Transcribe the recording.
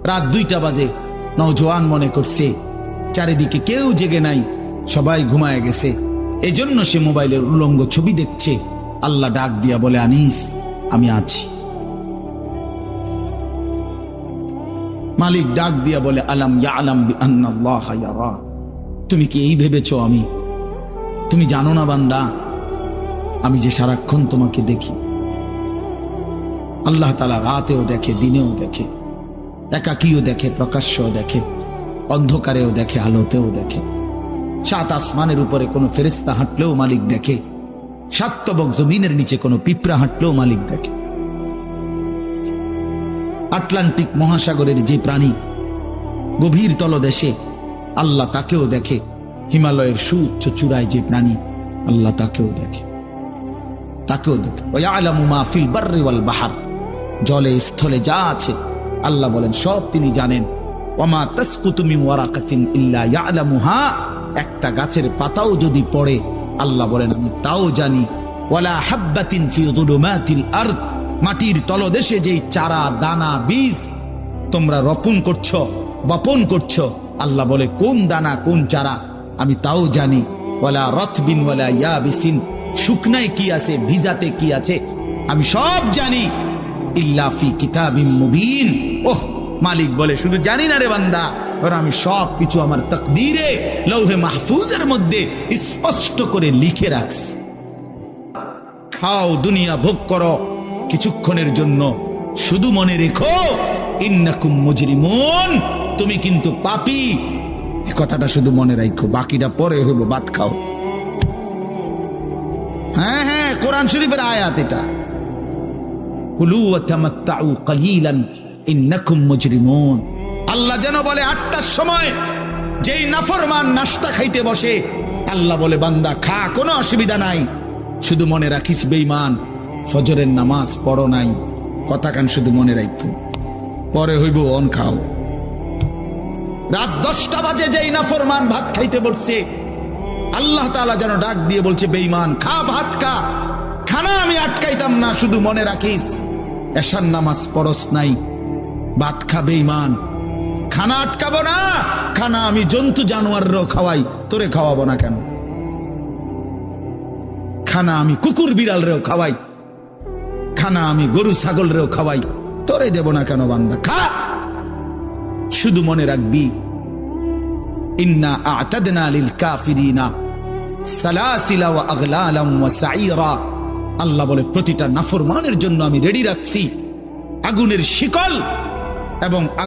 রাত 2টা বাজে, নওজোয়ান মনে করছে চারিদিকে কেউ জেগে নাই, সবাই ঘুমায় গেছে, এজন্য সে মোবাইলের উলঙ্গ ছবি দেখছে। আল্লাহ ডাক দিয়া বলে, আনিস আমি আছি। মালিক ডাক দিয়া বলে, আলাম ইয়ালাম বিআন্নাল্লাহা ইয়ারা। তুমি কি এই ভেবেছো তুমি জানো না বান্দা, আমি যে সারাক্ষণ তোমাকে দেখি। আল্লাহ তাআলা রাতেও দেখে, দিনেও দেখে, একাকীও দেখে, প্রকাশ্যও দেখে, অন্ধকারেও দেখে, আলোতেও দেখে। 7 আসমানের উপরে কোনো ফেরেশতা হাঁটলেও মালিক দেখে, 7 তবক জমিনের নিচে কোনো পিঁপড়া হাঁটলেও মালিক দেখে। আটলান্টিক মহাসাগরের যে প্রাণী গভীর তলদেশে, আল্লাহ তাকেও দেখে। হিমালয়ের সুউচ্চ চূড়ায় যে প্রাণী, আল্লাহ তাকেও দেখে। ওয়ায়ালামু মা ফিল বাররি ওয়াল বাহর, জলে স্থলে যা আছে আল্লাহ বলেন সব তিনি জানেন। ওয়ামা তাসকুতু মিন ওয়ারাকাতিন ইল্লা ইয়ালামুহা, একটা গাছের পাতাও যদি পড়ে আল্লাহ বলেন আমি তাও জানি। ওয়ালা হাববাতিন ফি যুলুমাতিল আরদ, মাটির তলদেশে যেই চারা দানা বীজ তোমরা রোপণ করছো, বপন করছো, আল্লাহ বলে কোন দানা কোন চারা আমি তাও জানি। ওয়ালা রাতবিন ওয়ালা ইয়াবিসিন, শুকনায় কি আছে ভিজাতে কি আছে আমি সব জানি। ইল্লা ফি কিতাবিম মুবিন, ওহ মালিক বলে শুধু জানি না রে বান্দা, আর আমি সব কিছু আমার তাকদীরে লৌহে মাহফুজের মধ্যে স্পষ্ট করে লিখে রাখছি। খাও দুনিয়া ভোগ করো কিছুক্ষণের জন্য, শুধু মনে রেখো ইন্নাকুম মুজরিমুন, তুমি কিন্তু পাপী। এই কথাটা শুধু মনে রাখো, বাকিটা পরে হইব, ভাত খাও। হ্যাঁ হ্যাঁ, কোরআন শরীফের আয়াত এটা। কুলু ওয়া তামাত্তাউ কালিলান ইন্নাকুম মুজরিমুন। আল্লাহ যেন বলে 8টার সময় যেই নাফরমান নাস্তা খাইতে বসে, আল্লাহ বলে বান্দা খা, কোনো অসুবিধা নাই, শুধু মনে রাখিস বেঈমান ফজরের নামাজ পড়ো নাই। কথা কান শুধু মনে রাখো, পরে হইব অন খাও। রাত 10টা বাজে যেই নাফরমান ভাত খাইতে বসছে, আল্লাহ তাআলা যেন ডাক দিয়ে বলছে বেঈমান খা, ভাত খা, খানা আমি আটকাইতাম না, শুধু মনে রাখিস এশার নামাজ পড়স নাই, ভাত খা বেঈমান, খানা আটকাবো না। খানা আমি জন্তু জানোয়ারও খাওয়াই, তোরে খাওয়াবো না কেন? খানা আমি কুকুর বিড়ালরেও খাওয়াই, খানা আমি গরু ছাগলরেও খাওয়াই, তোরে দেব না কেন বান্দা? খা, শুধু মনে রাখবি ইন্না আ'তাদনা লিল কাফিরিনা সালাসিলা ওয়া আগলালাম ওয়া সাঈরা। আল্লাহ বলে প্রতিটা নাফরমানের জন্য আমি রেডি রাখছি আগুনের শিকল এবং